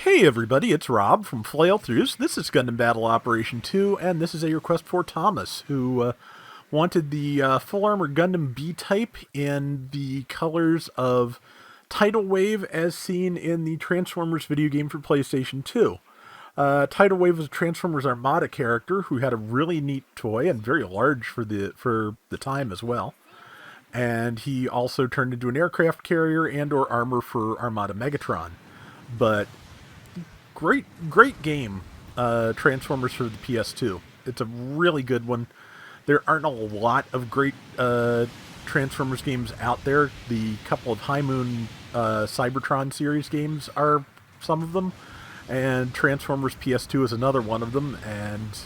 Hey everybody, it's Rob from Flailthroughs. This is Gundam Battle Operation 2, and this is a request for Thomas, who wanted the Full Armor Gundam B-Type in the colors of Tidal Wave as seen in the Transformers video game for PlayStation 2. Tidal Wave was a Transformers Armada character who had a really neat toy, and very large for the time as well. And he also turned into an aircraft carrier and or armor for Armada Megatron. But great game, Transformers for the PS2. It's a really good one. There aren't a lot of great Transformers games out there. The couple of High Moon Cybertron series games are some of them, and Transformers PS2 is another one of them. And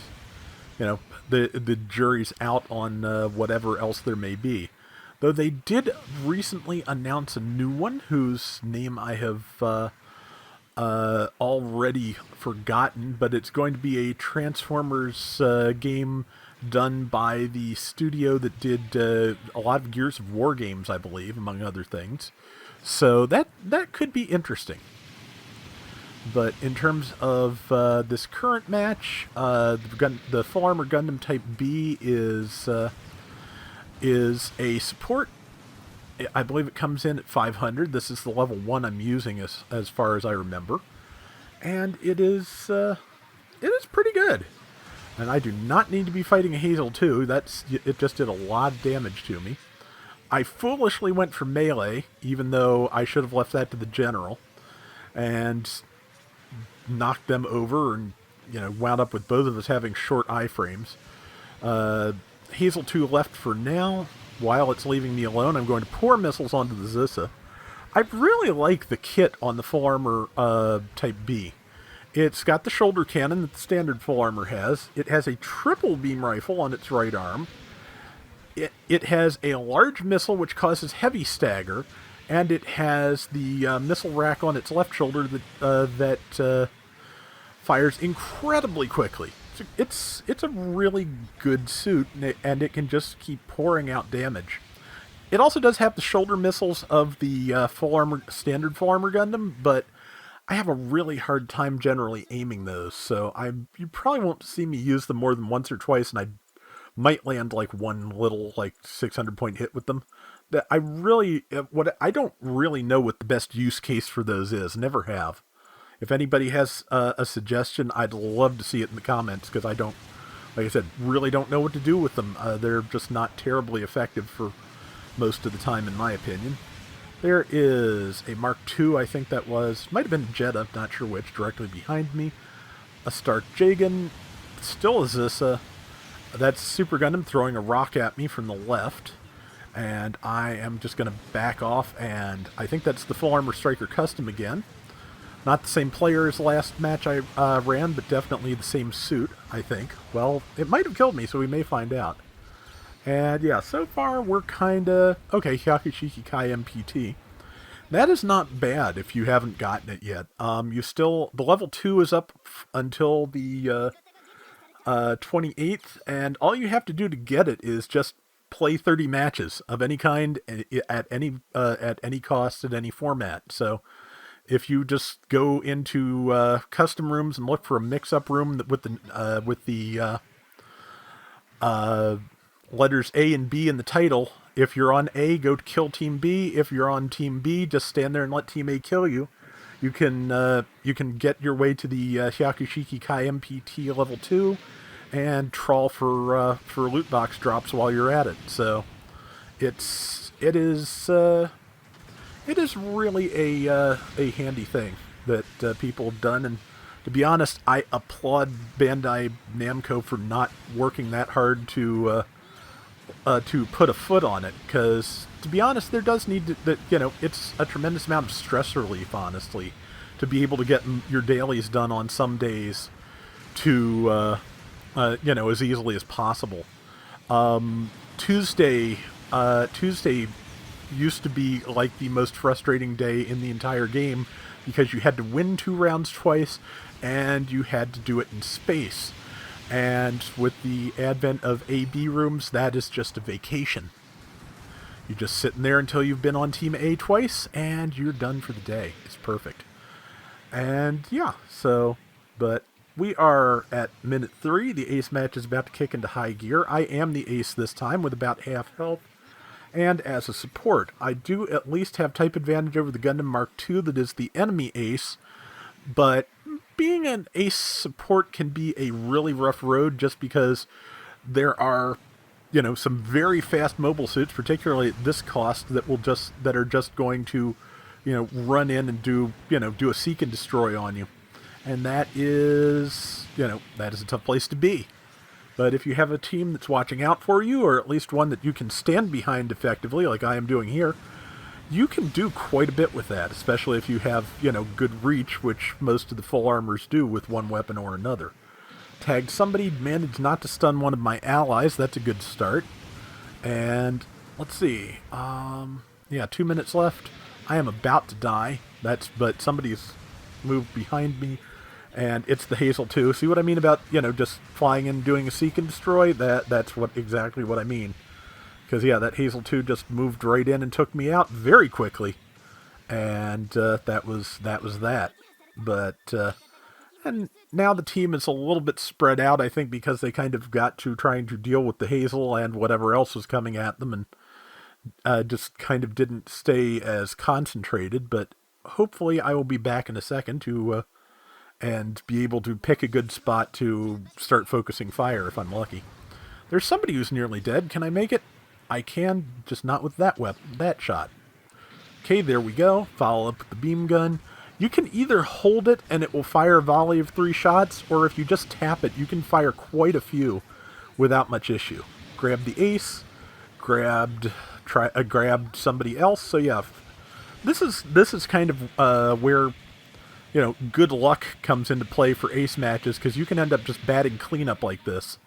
you know, the jury's out on whatever else there may be. Though they did recently announce a new one whose name I have already forgotten, but it's going to be a Transformers game done by the studio that did a lot of Gears of War games, I believe, among other things. So that could be interesting. But in terms of this current match, the Full Armor Gundam Type B is a support. I believe it comes in at 500. This is the level 1 I'm using as far as I remember. And it is pretty good. And I do not need to be fighting a Hazel 2. It just did a lot of damage to me. I foolishly went for melee, even though I should have left that to the general, and knocked them over and wound up with both of us having short iframes. Hazel 2 left for now. While it's leaving me alone, I'm going to pour missiles onto the Zissa. I really like the kit on the Full Armor Type B. It's got the shoulder cannon that the standard Full Armor has. It has a triple beam rifle on its right arm. It has a large missile which causes heavy stagger, and it has the missile rack on its left shoulder that fires incredibly quickly. It's a really good suit, and it can just keep pouring out damage. It also does have the shoulder missiles of the standard Full Armor Gundam, but I have a really hard time generally aiming those, so you probably won't see me use them more than once or twice, and I might land like one little 600-point hit with them. I don't really know what the best use case for those is. Never have. If anybody has a suggestion, I'd love to see it in the comments, because I don't, like I said, really don't know what to do with them. They're just not terribly effective for most of the time, in my opinion. There is a Mark II, I think that might have been Jeddah, not sure which, directly behind me. A Stark Jagan, still a Zissa. That's Super Gundam throwing a rock at me from the left. And I am just going to back off, and I think that's the Full Armor Striker Custom again. Not the same player as last match I ran, but definitely the same suit, I think. Well, it might have killed me, so we may find out. And yeah, so far we're kinda... Okay, Hyakushiki Kai MPT. That is not bad if you haven't gotten it yet. The level 2 is up until the 28th, and all you have to do to get it is just play 30 matches of any kind, at any cost, at any format. So if you just go into custom rooms and look for a mix-up room with the letters A and B in the title, if you're on A, go to kill Team B. If you're on Team B, just stand there and let Team A kill you. You can get your way to the Hyakushiki Kai MPT level 2 and trawl for loot box drops while you're at it. So it is really a handy thing that people have done, and to be honest, I applaud Bandai Namco for not working that hard to put a foot on it, because to be honest, there does need to, it's a tremendous amount of stress relief, honestly, to be able to get your dailies done on some days to as easily as possible. Tuesday used to be like the most frustrating day in the entire game, because you had to win 2 rounds twice, and you had to do it in space. And with the advent of A-B rooms, that is just a vacation. You're just sitting there until you've been on Team A twice, and you're done for the day. It's perfect. And yeah, so, but we are at minute 3. The ace match is about to kick into high gear. I am the ace this time with about half health. And as a support, I do at least have type advantage over the Gundam Mark II that is the enemy ace, but being an ace support can be a really rough road just because there are, some very fast mobile suits, particularly at this cost, that are just going to, run in and do a seek and destroy on you. And that is a tough place to be. But if you have a team that's watching out for you, or at least one that you can stand behind effectively, like I am doing here, you can do quite a bit with that, especially if you have, good reach, which most of the full armors do with one weapon or another. Tagged somebody, managed not to stun one of my allies. That's a good start. And let's see. 2 minutes left. I am about to die. But somebody's moved behind me, and it's the Hazel 2. See what I mean about, just flying in and doing a seek and destroy? That's exactly what I mean. Because, that Hazel 2 just moved right in and took me out very quickly. And that was that. But, and now the team is a little bit spread out, I think, because they kind of got to trying to deal with the Hazel and whatever else was coming at them, and just kind of didn't stay as concentrated. But hopefully I will be back in a second to and be able to pick a good spot to start focusing fire if I'm lucky. There's somebody who's nearly dead. Can I make it? I can, just not with that shot. Okay, there we go. Follow up with the beam gun. You can either hold it and it will fire a volley of 3 shots, or if you just tap it, you can fire quite a few without much issue. Grab the ace, grabbed somebody else. So yeah, this is kind of where good luck comes into play for ace matches, because you can end up just batting cleanup like this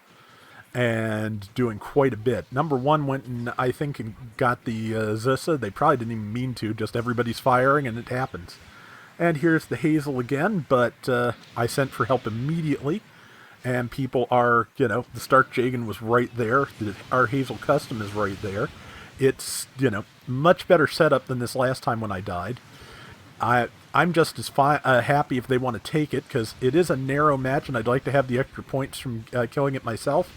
and doing quite a bit. Number 1 went and I think got the Zissa. They probably didn't even mean to. Just everybody's firing and it happens. And here's the Hazel again, but I sent for help immediately. And people are, the Stark Jagan was right there. Our Hazel Custom is right there. It's, much better setup than this last time when I died. I'm just as happy if they want to take it, because it is a narrow match, and I'd like to have the extra points from killing it myself.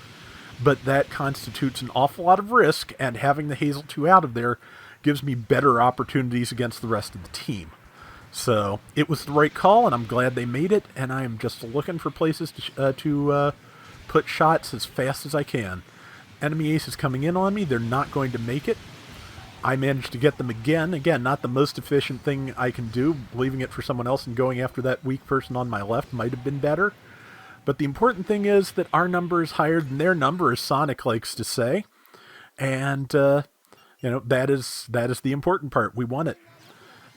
But that constitutes an awful lot of risk, and having the Hazel 2 out of there gives me better opportunities against the rest of the team. So it was the right call, and I'm glad they made it, and I am just looking for places to put shots as fast as I can. Enemy ace is coming in on me. They're not going to make it. I managed to get them again. Again, not the most efficient thing I can do. Leaving it for someone else and going after that weak person on my left might have been better. But the important thing is that our number is higher than their number, as Sonic likes to say. And, that is the important part. We won it.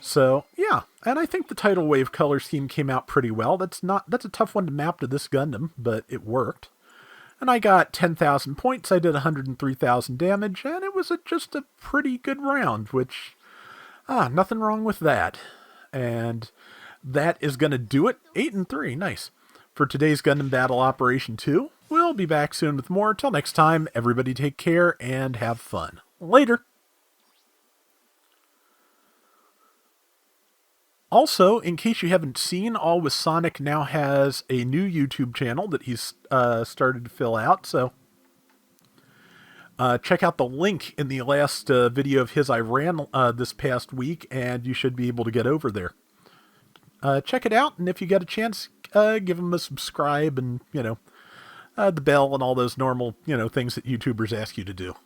So, yeah, and I think the tidal wave color scheme came out pretty well. That's a tough one to map to this Gundam, but it worked. And I got 10,000 points, I did 103,000 damage, and it was just a pretty good round, which, nothing wrong with that. And that is going to do it. 8-3, nice. For today's Gundam Battle Operation 2, we'll be back soon with more. Till next time, everybody take care and have fun. Later. Also, in case you haven't seen, All with Sonic now has a new YouTube channel that he's started to fill out, so check out the link in the last video of his I ran this past week, and you should be able to get over there. Check it out, and if you get a chance, give him a subscribe and, the bell and all those normal, things that YouTubers ask you to do.